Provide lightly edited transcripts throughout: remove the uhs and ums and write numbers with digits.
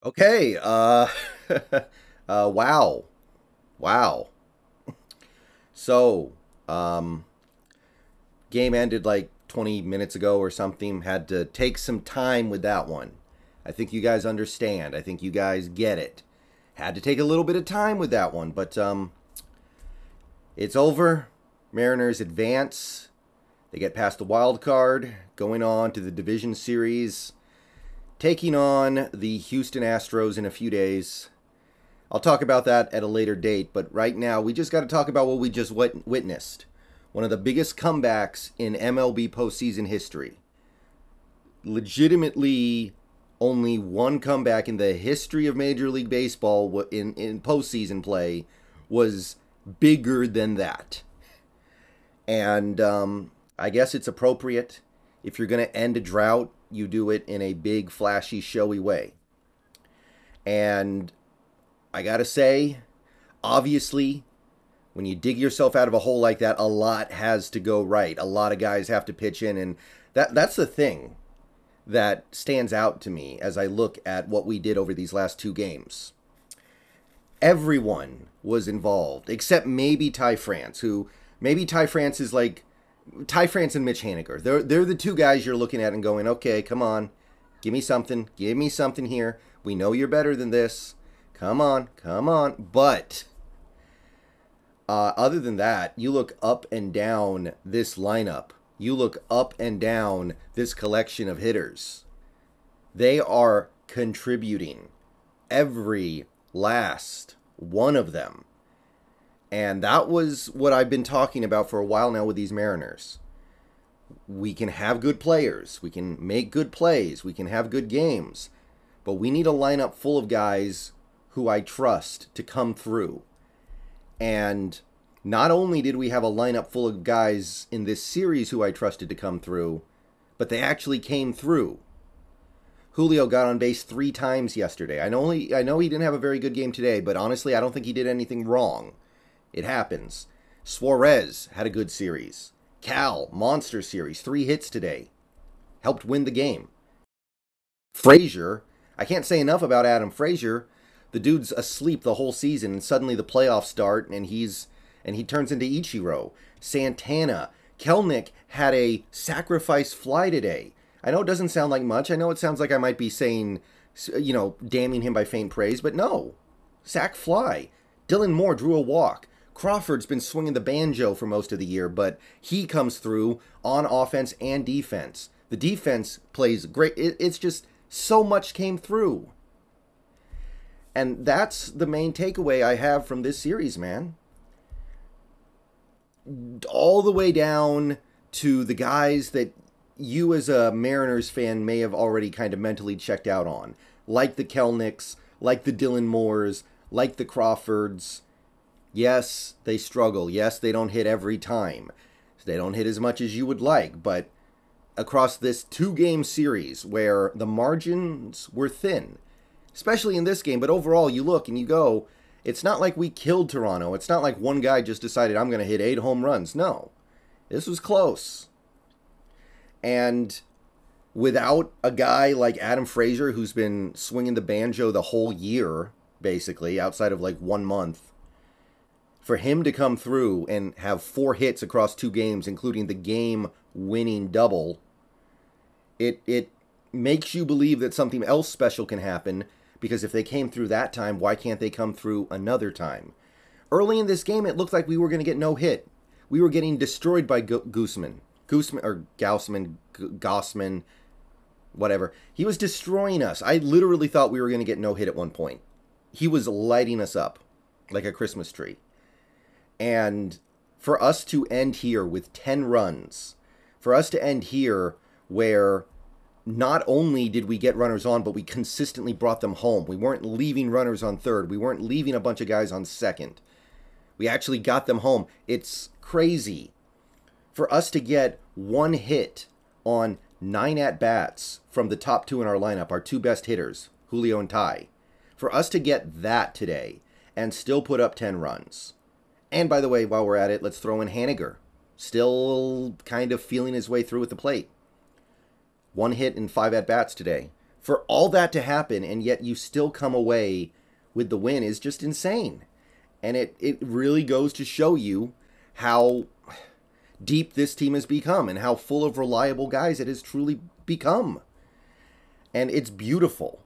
Okay, wow. Wow. So, um, game ended like 20 minutes ago or something. Had to take some time with that one. I think you guys understand. I think you guys get it. Had to take a little bit of time with that one, but it's over. Mariners advance. They get past the wild card, going on to the division series, taking on the Houston Astros in a few days. I'll talk about that at a later date, but right now we just got to talk about what we just witnessed. One of the biggest comebacks in MLB postseason history. Legitimately, only one comeback in the history of Major League Baseball in postseason play was bigger than that. And I guess it's appropriate. If you're going to end a drought, you do it in a big, flashy, showy way. And I gotta say, obviously, when you dig yourself out of a hole like that, a lot has to go right. A lot of guys have to pitch in, and that's the thing that stands out to me as I look at what we did over these last two games. Everyone was involved, except maybe Ty France, who maybe Ty France is like Ty France and Mitch Haniger. They're the two guys you're looking at and going, okay, come on, give me something here. We know you're better than this. Come on, come on. But other than that, you look up and down this lineup. You look up and down this collection of hitters. They are contributing, every last one of them. And that was what I've been talking about for a while now with these Mariners. We can have good players. We can make good plays. We can have good games. But we need a lineup full of guys who I trust to come through. And not only did we have a lineup full of guys in this series who I trusted to come through, but they actually came through. Julio got on base 3 times yesterday. I know he didn't have a very good game today, but honestly, I don't think he did anything wrong. It happens. Suarez had a good series. Cal, monster series, 3 hits today. Helped win the game. Frazier, I can't say enough about Adam Frazier. The dude's asleep the whole season, and suddenly the playoffs start, and he turns into Ichiro. Santana, Kelnick had a sacrifice fly today. I know it doesn't sound like much. I know it sounds like I might be saying, damning him by faint praise, but no. Sac fly. Dylan Moore drew a walk. Crawford's been swinging the banjo for most of the year, but he comes through on offense and defense. The defense plays great. It's just so much came through. And that's the main takeaway I have from this series, man. All the way down to the guys that you as a Mariners fan may have already kind of mentally checked out on. Like the Kelnicks, like the Dylan Moores, like the Crawfords. Yes, they struggle. Yes, they don't hit every time. They don't hit as much as you would like, but across this 2-game series where the margins were thin, especially in this game, but overall you look and you go, it's not like we killed Toronto. It's not like one guy just decided I'm going to hit 8 home runs. No, this was close. And without a guy like Adam Frazier, who's been swinging the banjo the whole year, basically, outside of like 1 month, for him to come through and have 4 hits across 2 games, including the game-winning double, it makes you believe that something else special can happen, because if they came through that time, why can't they come through another time? Early in this game, it looked like we were going to get no hit. We were getting destroyed by Gossman, whatever. He was destroying us. I literally thought we were going to get no hit at one point. He was lighting us up like a Christmas tree. And for us to end here with 10 runs, for us to end here where not only did we get runners on, but we consistently brought them home. We weren't leaving runners on third. We weren't leaving a bunch of guys on second. We actually got them home. It's crazy. For us to get 1 hit on 9 at-bats from the top 2 in our lineup, our 2 best hitters, Julio and Ty. For us to get that today and still put up 10 runs. And by the way, while we're at it, let's throw in Haniger. Still kind of feeling his way through at the plate. 1 hit in 5 at-bats today. For all that to happen, and yet you still come away with the win is just insane. And it really goes to show you how deep this team has become and how full of reliable guys it has truly become. And it's beautiful.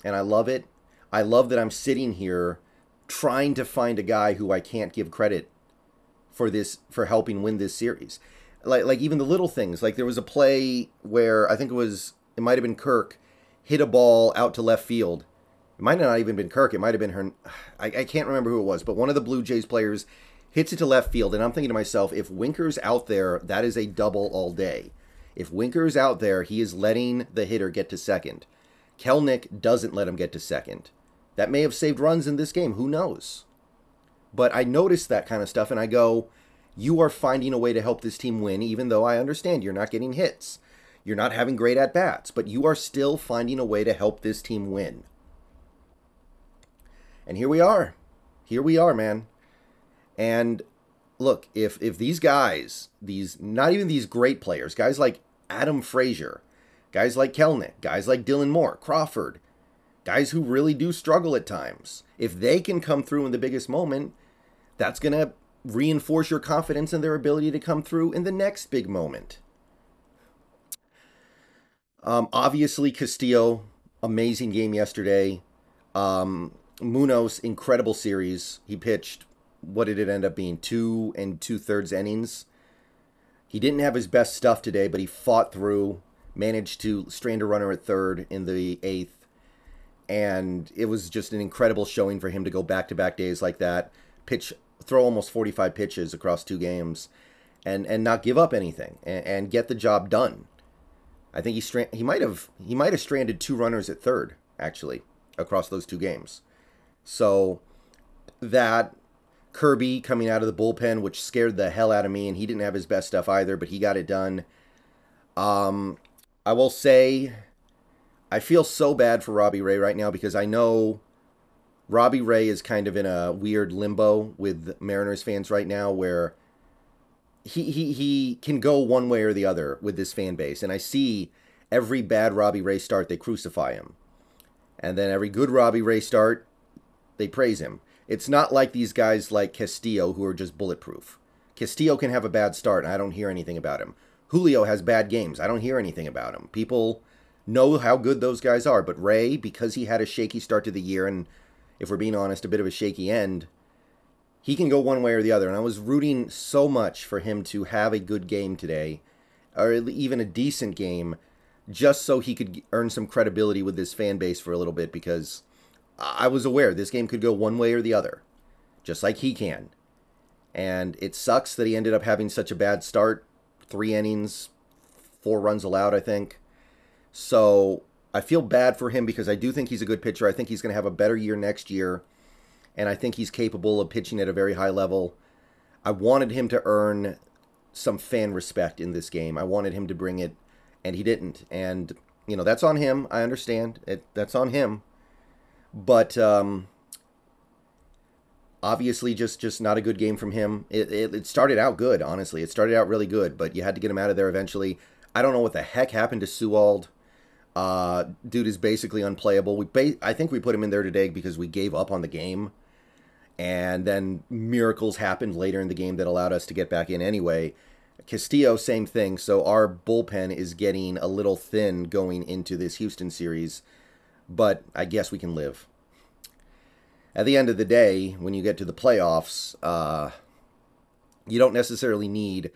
And I love it. I love that I'm sitting here trying to find a guy who I can't give credit for helping win this series. Like even the little things. Like there was a play where I think it might have been Kirk hit a ball out to left field. It might not even been Kirk. It might have been her. I can't remember who it was, but one of the Blue Jays players hits it to left field, and I'm thinking to myself, if Winker's out there, that is a double all day. If Winker's out there, he is letting the hitter get to second. Kelenic doesn't let him get to second. That may have saved runs in this game. Who knows? But I noticed that kind of stuff, and I go, you are finding a way to help this team win, even though I understand you're not getting hits. You're not having great at-bats, but you are still finding a way to help this team win. And here we are. Here we are, man. And look, if these guys, not even these great players, guys like Adam Frazier, guys like Kelenic, guys like Dylan Moore, Crawford, guys who really do struggle at times, if they can come through in the biggest moment, that's going to reinforce your confidence in their ability to come through in the next big moment. Obviously, Castillo, amazing game yesterday. Munoz, incredible series. He pitched, what did it end up being, 2 2/3 innings. He didn't have his best stuff today, but he fought through, managed to strand a runner at third in the 8th. And it was just an incredible showing for him to go back-to-back days like that, throw almost 45 pitches across 2 games, and not give up anything, and get the job done. I think he might have stranded 2 runners at third, actually, across those 2 games. So that Kirby coming out of the bullpen, which scared the hell out of me, and he didn't have his best stuff either, but he got it done. I will say, I feel so bad for Robbie Ray right now because I know Robbie Ray is kind of in a weird limbo with Mariners fans right now where he can go one way or the other with this fan base. And I see every bad Robbie Ray start, they crucify him. And then every good Robbie Ray start, they praise him. It's not like these guys like Castillo who are just bulletproof. Castillo can have a bad start, and I don't hear anything about him. Julio has bad games. I don't hear anything about him. People know how good those guys are. But Ray, because he had a shaky start to the year, and if we're being honest, a bit of a shaky end, he can go one way or the other. And I was rooting so much for him to have a good game today, or even a decent game, just so he could earn some credibility with this fan base for a little bit, because I was aware this game could go one way or the other, just like he can. And it sucks that he ended up having such a bad start. 3 innings, 4 runs allowed, I think. So I feel bad for him because I do think he's a good pitcher. I think he's going to have a better year next year. And I think he's capable of pitching at a very high level. I wanted him to earn some fan respect in this game. I wanted him to bring it, and he didn't. And, you know, that's on him. I understand. That's on him. But obviously just not a good game from him. It started out good, honestly. It started out really good, but you had to get him out of there eventually. I don't know what the heck happened to Sewald. Dude is basically unplayable. I think we put him in there today because we gave up on the game. And then miracles happened later in the game that allowed us to get back in anyway. Castillo, same thing. So our bullpen is getting a little thin going into this Houston series. But I guess we can live. At the end of the day, when you get to the playoffs, you don't necessarily need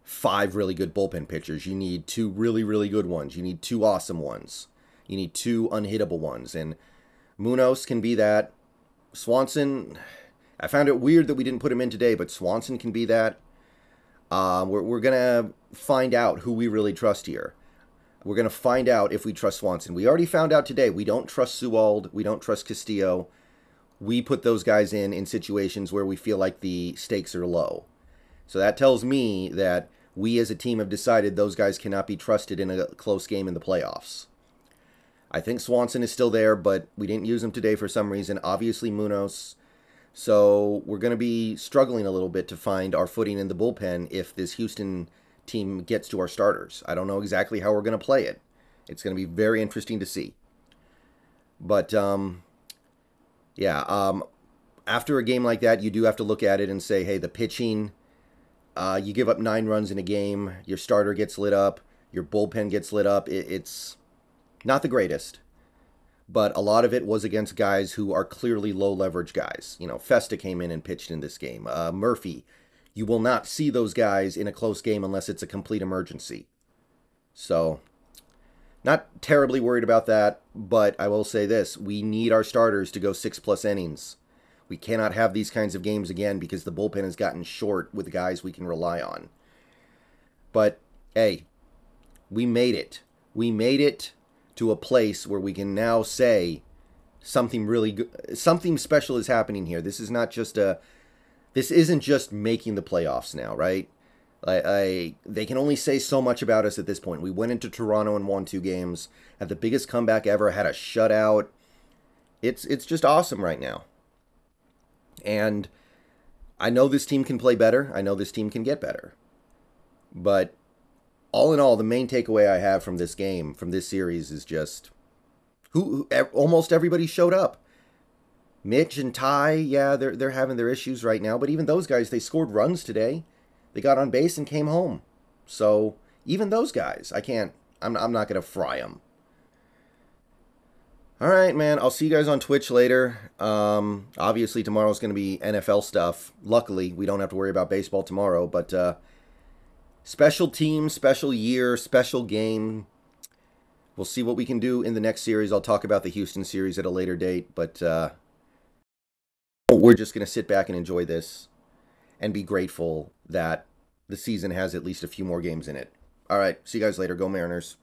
5 really good bullpen pitchers. You need 2 really, really good ones. You need 2 awesome ones. You need 2 unhittable ones. And Munoz can be that. Swanson, I found it weird that we didn't put him in today, but Swanson can be that. We're going to find out who we really trust here. We're going to find out if we trust Swanson. We already found out today. We don't trust Sewald. We don't trust Castillo. We put those guys in situations where we feel like the stakes are low. So that tells me that we as a team have decided those guys cannot be trusted in a close game in the playoffs. I think Swanson is still there, but we didn't use him today for some reason. Obviously Munoz. So we're going to be struggling a little bit to find our footing in the bullpen if this Houston team gets to our starters. I don't know exactly how we're going to play it. It's going to be very interesting to see. But, yeah, after a game like that, you do have to look at it and say, hey, the pitching, you give up 9 runs in a game, your starter gets lit up, your bullpen gets lit up. It's not the greatest. But a lot of it was against guys who are clearly low leverage guys. You know, Festa came in and pitched in this game. Murphy. You will not see those guys in a close game unless it's a complete emergency. So, not terribly worried about that, but I will say this. We need our starters to go 6+ innings. We cannot have these kinds of games again because the bullpen has gotten short with guys we can rely on. But, hey, we made it. We made it to a place where we can now say something really good, something special is happening here. This is not just this isn't just making the playoffs now, right? They can only say so much about us at this point. We went into Toronto and won 2 games, had the biggest comeback ever, had a shutout. It's just awesome right now. And I know this team can play better. I know this team can get better. But all in all, the main takeaway I have from this game, from this series, is just almost everybody showed up. Mitch and Ty, yeah, they're having their issues right now, but even those guys, they scored runs today. They got on base and came home. So even those guys, I'm not going to fry them. All right, man, I'll see you guys on Twitch later. Obviously, tomorrow's going to be NFL stuff. Luckily, we don't have to worry about baseball tomorrow, but special team, special year, special game. We'll see what we can do in the next series. I'll talk about the Houston series at a later date, but we're just going to sit back and enjoy this and be grateful that the season has at least a few more games in it. All right, see you guys later. Go Mariners.